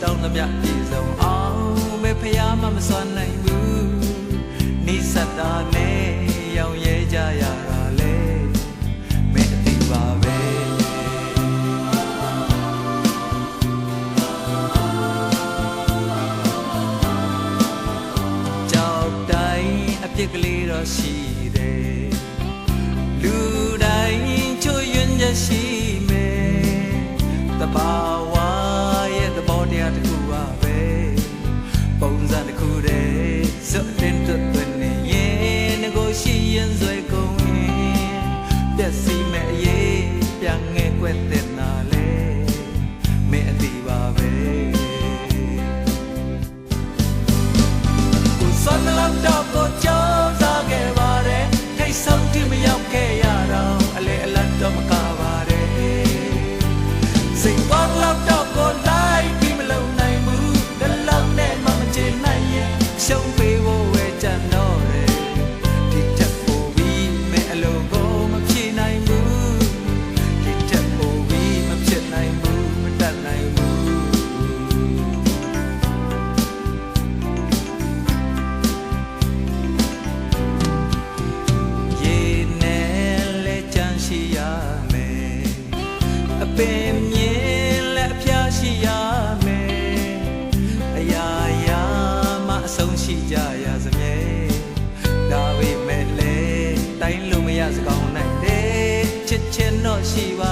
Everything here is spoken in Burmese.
တောင်းသမျှပြေဆုံးအောင်ပဲဖျားမစွမ်းနိုင်ဘူးနိစ္စတာနဲ့ရောင်ရဲကြရတာလေမင်းအသိပါပဲကြောက်တိုင်းအပြစ်ကလေးတော့ရှိတယ်လူတိုင်းချွတ်ယွင်းချက်ရှိမယ်တဘာဝတရားတစ်ခုပါပဲပုံစံတစ်ခုတည်းစွတ်တင်တွတ်နေရင်ငကိုရှိရင်ဆွဲကုန်ရင်ပြက်စီမဲ့အရေးပြန်ငဲ့ွက်တဲ့နာလေမင်းအသိပါပဲကိုစွမ်းလောက်တော့ကိုကြောက်စားခဲ့ပါတယ်ထိတ်ဆုံးတိမရောက်ခဲ့ရတော့အလေအလတ်တော့မကပါတယ်စိတ်ပေါက်လောက်တော့ကိုလိုက်ရှုံးပေးဖို့ဝဲကြံတော့တယ်ဒီတက်ဖို့ပြီးမဲ့အလုံးကိုမဖြေနိုင်ဘူးဒီတက်ဖို့ပြီးမဖြစ်နိုင်ဘူးမတတ်နိုင်ဘူးရေနဲ့လဲကြမ်းရှိရမယ်အပင်မြင်လဲအဖျားရှိရမယ်အရာဆုံးရှိကြရစမြဲဒါပေမဲ့လေတိုင်းလို့မရစကောင်းနိုင်တယ်ချစ်ချင်တော့ရှိပါ